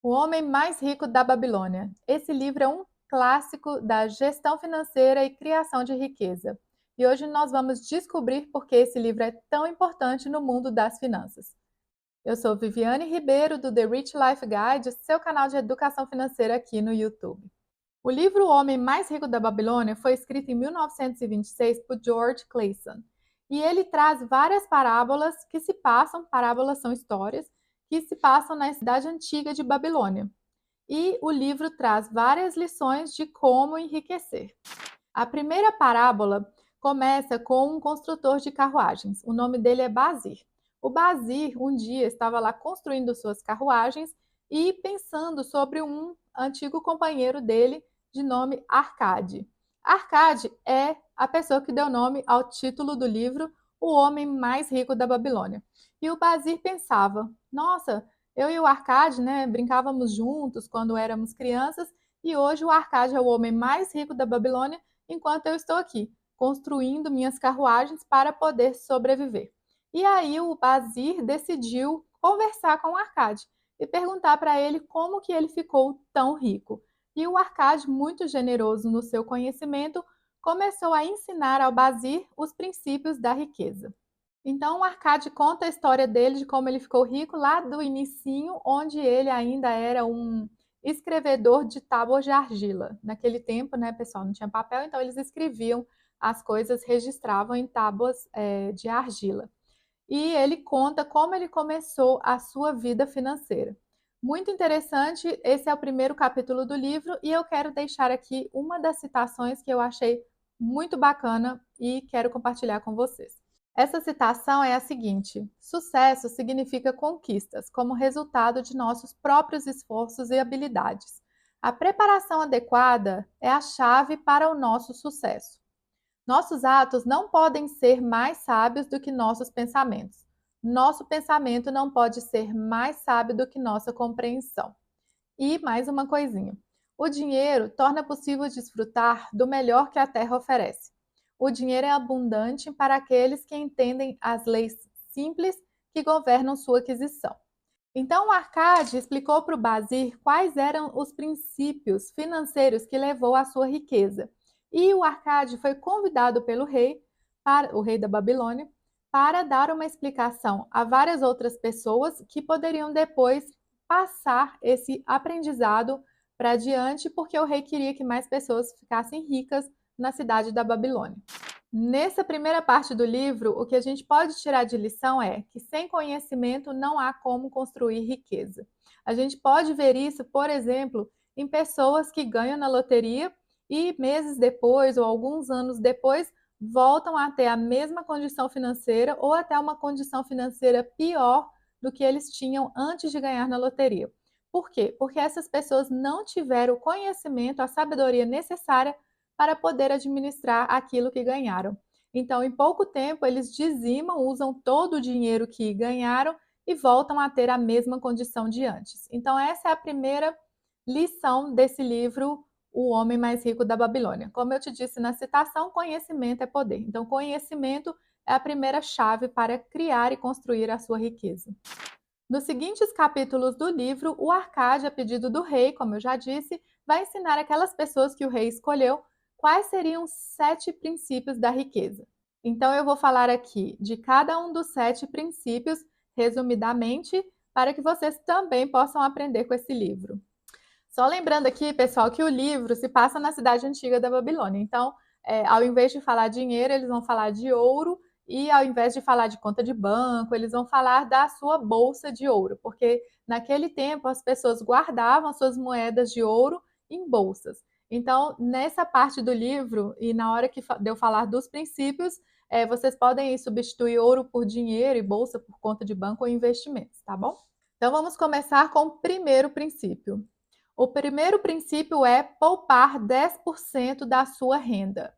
O Homem Mais Rico da Babilônia. Esse livro é um clássico da gestão financeira e criação de riqueza. E hoje nós vamos descobrir por que esse livro é tão importante no mundo das finanças. Eu sou Viviane Ribeiro, do The Rich Life Guide, seu canal de educação financeira aqui no YouTube. O livro O Homem Mais Rico da Babilônia foi escrito em 1926 por George Clason. E ele traz várias parábolas são histórias, que se passam na cidade antiga de Babilônia. E o livro traz várias lições de como enriquecer. A primeira parábola começa com um construtor de carruagens. O nome dele é Bazir. O Bazir, um dia, estava lá construindo suas carruagens e pensando sobre um antigo companheiro dele de nome Arcade. Arcade é a pessoa que deu nome ao título do livro O Homem Mais Rico da Babilônia. E o Bazir pensava: nossa, eu e o Arcade, né, brincávamos juntos quando éramos crianças e hoje o Arcade é o homem mais rico da Babilônia enquanto eu estou aqui, construindo minhas carruagens para poder sobreviver. E aí o Bazir decidiu conversar com o Arcade e perguntar para ele como que ele ficou tão rico. E o Arcade, muito generoso no seu conhecimento, começou a ensinar ao Bazir os princípios da riqueza. Então o Arcade conta a história dele, de como ele ficou rico lá do inicinho, onde ele ainda era um escrevedor de tábuas de argila. Naquele tempo, né, pessoal, não tinha papel, então eles escreviam as coisas, registravam em tábuas de argila. E ele conta como ele começou a sua vida financeira. Muito interessante, esse é o primeiro capítulo do livro e eu quero deixar aqui uma das citações que eu achei muito bacana e quero compartilhar com vocês. Essa citação é a seguinte: sucesso significa conquistas como resultado de nossos próprios esforços e habilidades. A preparação adequada é a chave para o nosso sucesso. Nossos atos não podem ser mais sábios do que nossos pensamentos. Nosso pensamento não pode ser mais sábio do que nossa compreensão. E mais uma coisinha: o dinheiro torna possível desfrutar do melhor que a terra oferece. O dinheiro é abundante para aqueles que entendem as leis simples que governam sua aquisição. Então, o Arcade explicou para o Bazir quais eram os princípios financeiros que levou à sua riqueza. E o Arcade foi convidado pelo rei, o rei da Babilônia, para dar uma explicação a várias outras pessoas que poderiam depois passar esse aprendizado para adiante, porque o rei queria que mais pessoas ficassem ricas na cidade da Babilônia. Nessa primeira parte do livro, o que a gente pode tirar de lição é que sem conhecimento não há como construir riqueza. A gente pode ver isso, por exemplo, em pessoas que ganham na loteria e meses depois ou alguns anos depois voltam a ter a mesma condição financeira ou até uma condição financeira pior do que eles tinham antes de ganhar na loteria. Por quê? Porque essas pessoas não tiveram o conhecimento, a sabedoria necessária para poder administrar aquilo que ganharam. Então, em pouco tempo, eles dizimam, usam todo o dinheiro que ganharam e voltam a ter a mesma condição de antes. Então, essa é a primeira lição desse livro, O Homem Mais Rico da Babilônia. Como eu te disse na citação, conhecimento é poder. Então, conhecimento é a primeira chave para criar e construir a sua riqueza. Nos seguintes capítulos do livro, o Arcade, a pedido do rei, como eu já disse, vai ensinar aquelas pessoas que o rei escolheu quais seriam os 7 princípios da riqueza. Então, eu vou falar aqui de cada um dos 7 princípios, resumidamente, para que vocês também possam aprender com esse livro. Só lembrando aqui, pessoal, que o livro se passa na cidade antiga da Babilônia. Então, ao invés de falar dinheiro, eles vão falar de ouro, e ao invés de falar de conta de banco, eles vão falar da sua bolsa de ouro, porque naquele tempo as pessoas guardavam suas moedas de ouro em bolsas. Então, nessa parte do livro, e na hora que de eu falar dos princípios, vocês podem substituir ouro por dinheiro e bolsa por conta de banco ou investimentos, tá bom? Então, vamos começar com o primeiro princípio. O primeiro princípio é poupar 10% da sua renda.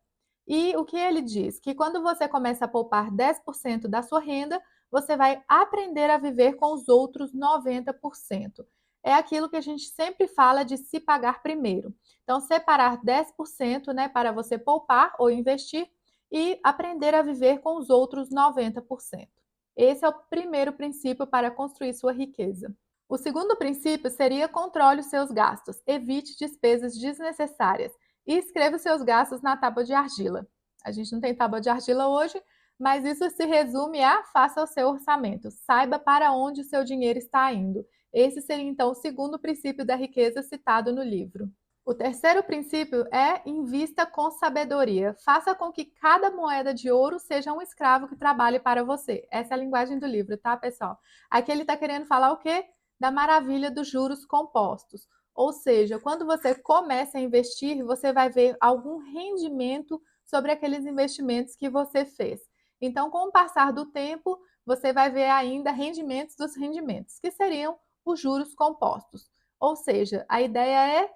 E o que ele diz? Que quando você começa a poupar 10% da sua renda, você vai aprender a viver com os outros 90%. É aquilo que a gente sempre fala de se pagar primeiro. Então, separar 10%, né, para você poupar ou investir e aprender a viver com os outros 90%. Esse é o primeiro princípio para construir sua riqueza. O segundo princípio seria controle os seus gastos, evite despesas desnecessárias e escreva os seus gastos na tábua de argila. A gente não tem tábua de argila hoje, mas isso se resume a faça o seu orçamento, saiba para onde o seu dinheiro está indo. Esse seria então o segundo princípio da riqueza citado no livro. O terceiro princípio é invista com sabedoria. Faça com que cada moeda de ouro seja um escravo que trabalhe para você. Essa é a linguagem do livro, tá, pessoal? Aqui ele está querendo falar o quê? Da maravilha dos juros compostos. Ou seja, quando você começa a investir, você vai ver algum rendimento sobre aqueles investimentos que você fez. Então, com o passar do tempo, você vai ver ainda rendimentos dos rendimentos, que seriam os juros compostos. Ou seja, a ideia é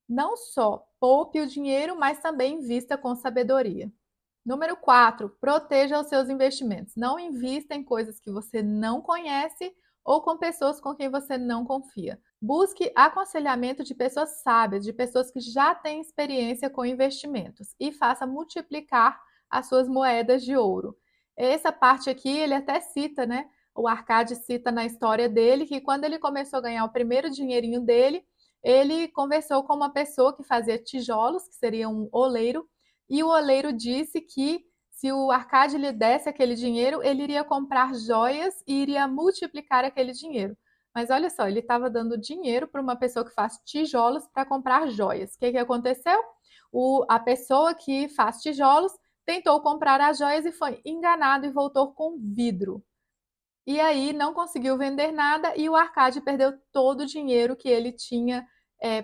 não só poupe o dinheiro, mas também invista com sabedoria. Número 4, proteja os seus investimentos. Não invista em coisas que você não conhece ou com pessoas com quem você não confia. Busque aconselhamento de pessoas sábias, de pessoas que já têm experiência com investimentos e faça multiplicar as suas moedas de ouro. Essa parte aqui ele até cita, né? O Arcade cita na história dele que quando ele começou a ganhar o primeiro dinheirinho dele, ele conversou com uma pessoa que fazia tijolos, que seria um oleiro, e o oleiro disse que se o Arcade lhe desse aquele dinheiro, ele iria comprar joias e iria multiplicar aquele dinheiro. Mas olha só, ele estava dando dinheiro para uma pessoa que faz tijolos para comprar joias. O que aconteceu? A pessoa que faz tijolos tentou comprar as joias e foi enganado e voltou com vidro. E aí não conseguiu vender nada e o Arcade perdeu todo o dinheiro que ele tinha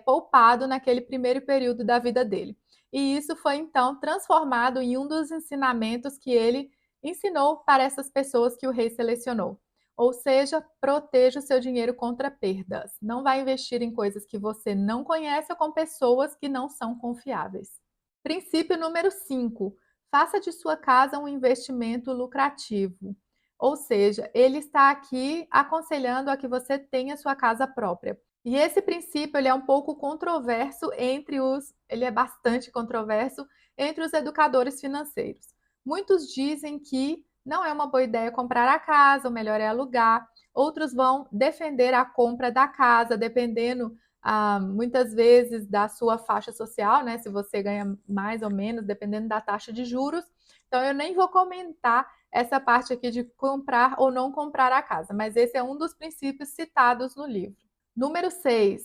poupado naquele primeiro período da vida dele. E isso foi então transformado em um dos ensinamentos que ele ensinou para essas pessoas que o rei selecionou. Ou seja, proteja o seu dinheiro contra perdas. Não vai investir em coisas que você não conhece ou com pessoas que não são confiáveis. Princípio número 5. Faça de sua casa um investimento lucrativo. Ou seja, ele está aqui aconselhando a que você tenha sua casa própria. E esse princípio ele é um pouco controverso ele é bastante controverso entre os educadores financeiros. Muitos dizem que não é uma boa ideia comprar a casa, o melhor é alugar. Outros vão defender a compra da casa, dependendo muitas vezes da sua faixa social, né? Se você ganha mais ou menos, dependendo da taxa de juros. Então, eu nem vou comentar essa parte aqui de comprar ou não comprar a casa, mas esse é um dos princípios citados no livro. Número 6,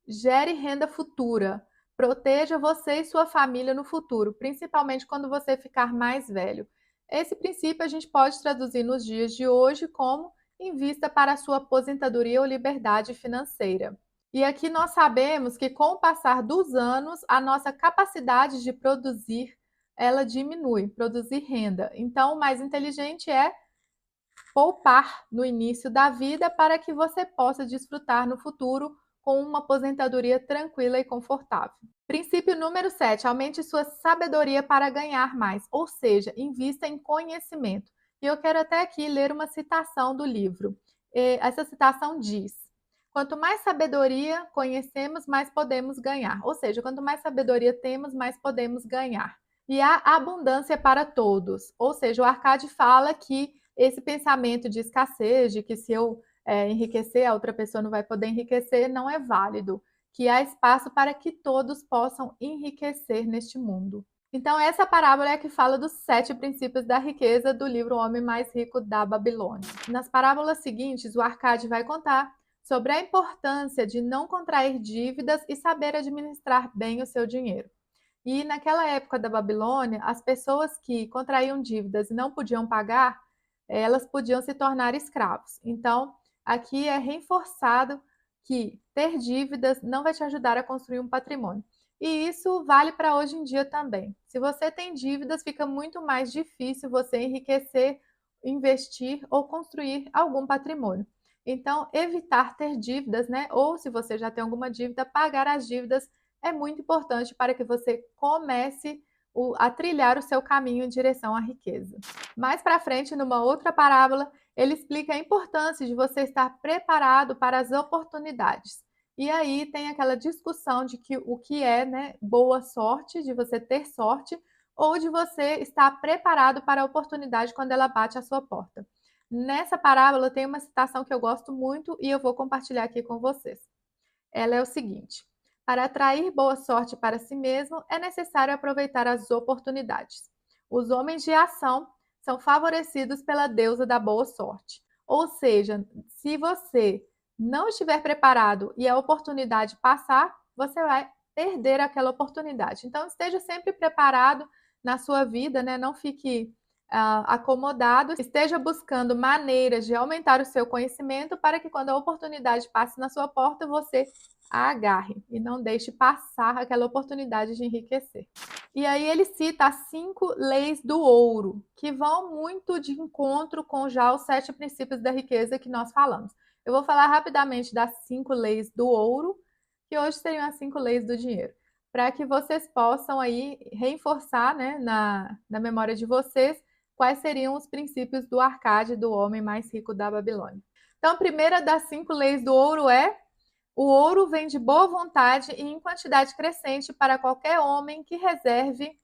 gere renda futura. Proteja você e sua família no futuro, principalmente quando você ficar mais velho. Esse princípio a gente pode traduzir nos dias de hoje como invista para a sua aposentadoria ou liberdade financeira. E aqui nós sabemos que com o passar dos anos, a nossa capacidade de produzir ela diminui, produzir renda. Então, o mais inteligente é poupar no início da vida para que você possa desfrutar no futuro com uma aposentadoria tranquila e confortável. Princípio número 7, aumente sua sabedoria para ganhar mais, ou seja, invista em conhecimento. E eu quero até aqui ler uma citação do livro. Essa citação diz: quanto mais sabedoria conhecemos, mais podemos ganhar. Ou seja, quanto mais sabedoria temos, mais podemos ganhar. E há abundância para todos. Ou seja, o Arcade fala que esse pensamento de escassez, de que se eu enriquecer, a outra pessoa não vai poder enriquecer, não é válido. Que há espaço para que todos possam enriquecer neste mundo. Então, essa parábola é a que fala dos 7 princípios da riqueza do livro O Homem Mais Rico da Babilônia. Nas parábolas seguintes, o Arcade vai contar sobre a importância de não contrair dívidas e saber administrar bem o seu dinheiro. E naquela época da Babilônia, as pessoas que contraíam dívidas e não podiam pagar, elas podiam se tornar escravos. Então, aqui é reforçado que ter dívidas não vai te ajudar a construir um patrimônio. E isso vale para hoje em dia também. Se você tem dívidas, fica muito mais difícil você enriquecer, investir ou construir algum patrimônio. Então, evitar ter dívidas, né? Ou se você já tem alguma dívida, pagar as dívidas é muito importante para que você comece a trilhar o seu caminho em direção à riqueza. Mais para frente, numa outra parábola, ele explica a importância de você estar preparado para as oportunidades. E aí tem aquela discussão de que o que é, né, boa sorte, de você ter sorte, ou de você estar preparado para a oportunidade quando ela bate à sua porta. Nessa parábola tem uma citação que eu gosto muito e eu vou compartilhar aqui com vocês. Ela é o seguinte: para atrair boa sorte para si mesmo, é necessário aproveitar as oportunidades. Os homens de ação são favorecidos pela deusa da boa sorte. Ou seja, se você não estiver preparado e a oportunidade passar, você vai perder aquela oportunidade. Então, esteja sempre preparado na sua vida, né? Não fique acomodado, esteja buscando maneiras de aumentar o seu conhecimento para que quando a oportunidade passe na sua porta, você a agarre e não deixe passar aquela oportunidade de enriquecer. E aí ele cita as 5 leis do ouro, que vão muito de encontro com já os 7 princípios da riqueza que nós falamos. Eu vou falar rapidamente das 5 leis do ouro, que hoje seriam as 5 leis do dinheiro, para que vocês possam aí reforçar, né, na memória de vocês quais seriam os princípios do Arcade, do homem mais rico da Babilônia. Então, a primeira das 5 leis do ouro é: o ouro vem de boa vontade e em quantidade crescente para qualquer homem que reserve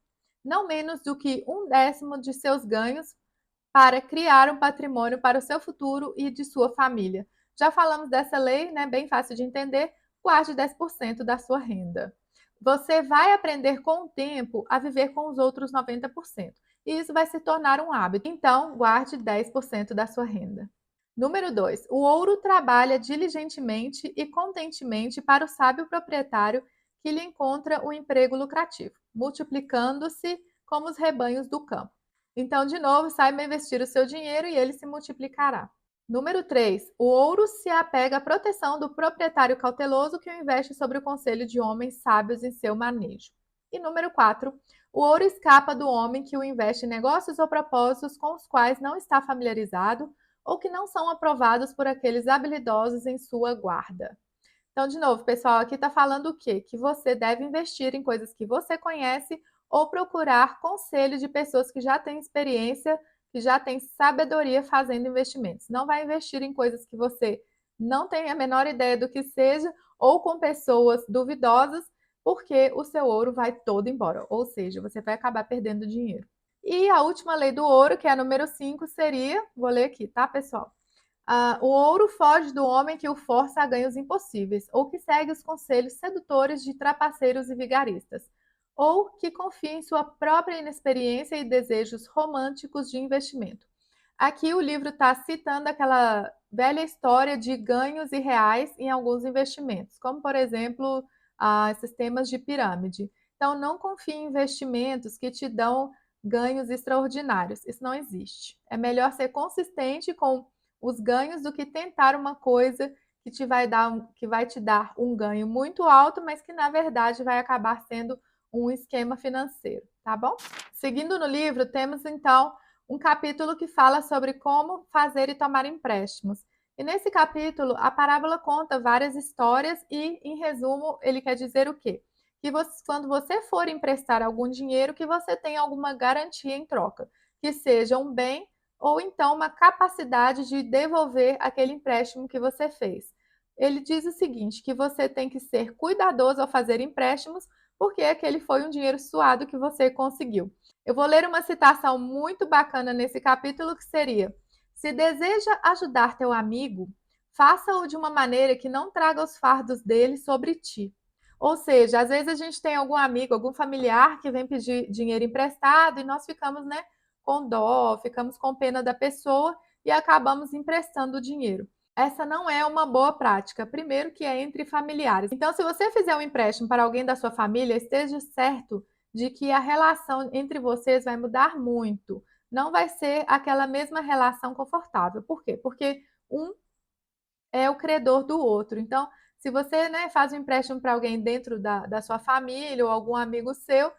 não menos do que 1/10 de seus ganhos para criar um patrimônio para o seu futuro e de sua família. Já falamos dessa lei, né? Bem fácil de entender. Guarde 10% da sua renda. Você vai aprender com o tempo a viver com os outros 90%. E isso vai se tornar um hábito. Então, guarde 10% da sua renda. Número 2. O ouro trabalha diligentemente e contentemente para o sábio proprietário que lhe encontra o emprego lucrativo, multiplicando-se como os rebanhos do campo. Então, de novo, saiba investir o seu dinheiro e ele se multiplicará. Número 3. O ouro se apega à proteção do proprietário cauteloso que o investe sobre o conselho de homens sábios em seu manejo. E número 4. O ouro escapa do homem que o investe em negócios ou propósitos com os quais não está familiarizado ou que não são aprovados por aqueles habilidosos em sua guarda. Então, de novo, pessoal, aqui está falando o quê? Que você deve investir em coisas que você conhece ou procurar conselho de pessoas que já têm experiência, que já têm sabedoria fazendo investimentos. Não vai investir em coisas que você não tem a menor ideia do que seja ou com pessoas duvidosas, porque o seu ouro vai todo embora, ou seja, você vai acabar perdendo dinheiro. E a última lei do ouro, que é a número 5, seria, vou ler aqui, tá, pessoal? O ouro foge do homem que o força a ganhos impossíveis, ou que segue os conselhos sedutores de trapaceiros e vigaristas, ou que confia em sua própria inexperiência e desejos românticos de investimento. Aqui o livro está citando aquela velha história de ganhos irreais em alguns investimentos, como, por exemplo, sistemas de pirâmide. Então, não confie em investimentos que te dão ganhos extraordinários. Isso não existe. É melhor ser consistente com os ganhos do que tentar uma coisa que vai te dar um ganho muito alto, mas que na verdade vai acabar sendo um esquema financeiro, tá bom? Seguindo no livro, temos então um capítulo que fala sobre como fazer e tomar empréstimos. E nesse capítulo, a parábola conta várias histórias e, em resumo, ele quer dizer o quê? Que você, quando você for emprestar algum dinheiro, que você tenha alguma garantia em troca, que seja um bem ou então uma capacidade de devolver aquele empréstimo que você fez. Ele diz o seguinte, que você tem que ser cuidadoso ao fazer empréstimos, porque aquele foi um dinheiro suado que você conseguiu. Eu vou ler uma citação muito bacana nesse capítulo que seria: se deseja ajudar teu amigo, faça-o de uma maneira que não traga os fardos dele sobre ti. Ou seja, às vezes a gente tem algum amigo, algum familiar que vem pedir dinheiro emprestado e nós ficamos, né, com dó, ficamos com pena da pessoa e acabamos emprestando o dinheiro. Essa não é uma boa prática, primeiro que é entre familiares. Então, se você fizer um empréstimo para alguém da sua família, esteja certo de que a relação entre vocês vai mudar muito. Não vai ser aquela mesma relação confortável. Por quê? Porque um é o credor do outro. Então, se você, né, faz um empréstimo para alguém dentro da sua família ou algum amigo seu,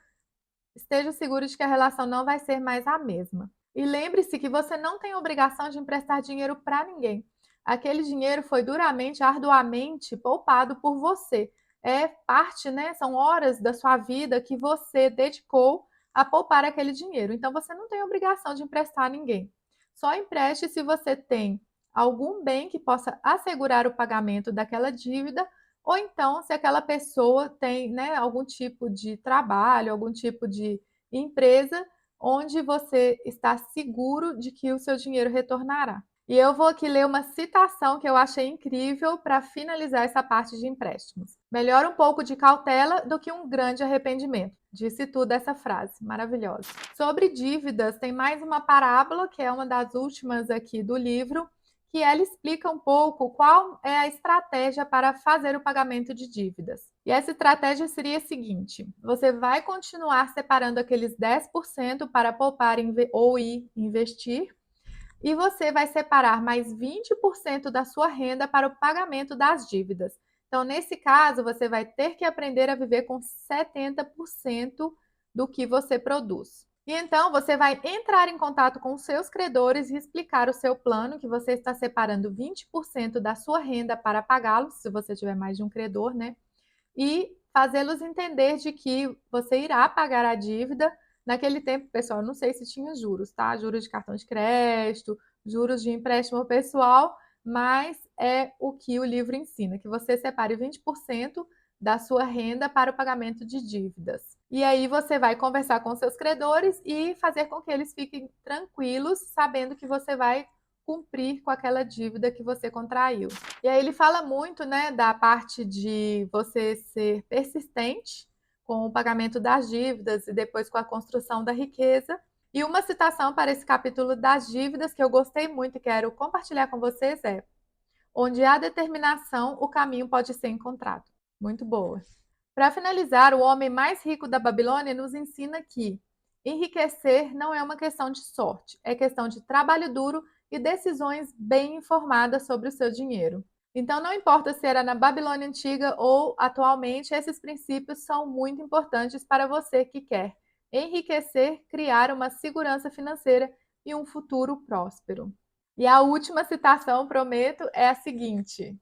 esteja seguro de que a relação não vai ser mais a mesma. E lembre-se que você não tem obrigação de emprestar dinheiro para ninguém. Aquele dinheiro foi duramente, arduamente poupado por você. É parte, né? São horas da sua vida que você dedicou a poupar aquele dinheiro. Então você não tem obrigação de emprestar a ninguém. Só empreste se você tem algum bem que possa assegurar o pagamento daquela dívida, ou então se aquela pessoa tem, né, algum tipo de trabalho, algum tipo de empresa onde você está seguro de que o seu dinheiro retornará. E eu vou aqui ler uma citação que eu achei incrível para finalizar essa parte de empréstimos. Melhor um pouco de cautela do que um grande arrependimento. Disse tudo essa frase, maravilhosa. Sobre dívidas, tem mais uma parábola, que é uma das últimas aqui do livro, que ela explica um pouco qual é a estratégia para fazer o pagamento de dívidas. E essa estratégia seria a seguinte: você vai continuar separando aqueles 10% para poupar ou investir, e você vai separar mais 20% da sua renda para o pagamento das dívidas. Então, nesse caso, você vai ter que aprender a viver com 70% do que você produz. E então, você vai entrar em contato com os seus credores e explicar o seu plano, que você está separando 20% da sua renda para pagá-los, se você tiver mais de um credor, né? E fazê-los entender de que você irá pagar a dívida. Naquele tempo, pessoal, não sei se tinha juros, tá? Juros de cartão de crédito, juros de empréstimo pessoal, mas é o que o livro ensina, que você separe 20% da sua renda para o pagamento de dívidas. E aí você vai conversar com seus credores e fazer com que eles fiquem tranquilos, sabendo que você vai cumprir com aquela dívida que você contraiu. E aí ele fala muito, né, da parte de você ser persistente com o pagamento das dívidas e depois com a construção da riqueza. E uma citação para esse capítulo das dívidas que eu gostei muito e quero compartilhar com vocês é: onde há determinação, o caminho pode ser encontrado. Muito boa. Para finalizar, o homem mais rico da Babilônia nos ensina que enriquecer não é uma questão de sorte, é questão de trabalho duro e decisões bem informadas sobre o seu dinheiro. Então, não importa se era na Babilônia antiga ou atualmente, esses princípios são muito importantes para você que quer enriquecer, criar uma segurança financeira e um futuro próspero. E a última citação, prometo, é a seguinte: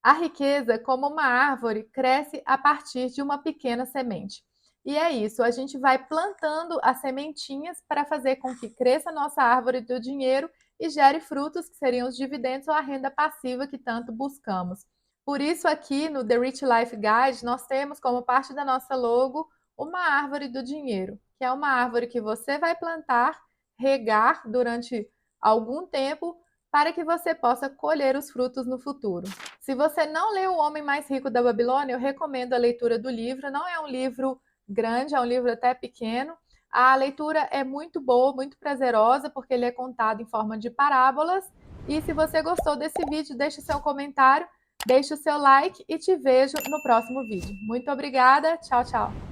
a riqueza, como uma árvore, cresce a partir de uma pequena semente. E é isso, a gente vai plantando as sementinhas para fazer com que cresça a nossa árvore do dinheiro e gere frutos, que seriam os dividendos ou a renda passiva que tanto buscamos. Por isso, aqui no The Rich Life Guide, nós temos como parte da nossa logo uma árvore do dinheiro, que é uma árvore que você vai plantar, regar durante algum tempo para que você possa colher os frutos no futuro. Se você não leu O Homem Mais Rico da Babilônia, eu recomendo a leitura do livro. Não é um livro grande, é um livro até pequeno. A leitura é muito boa, muito prazerosa, porque ele é contado em forma de parábolas. E se você gostou desse vídeo, deixe seu comentário, deixe o seu like e te vejo no próximo vídeo. Muito obrigada, tchau, tchau!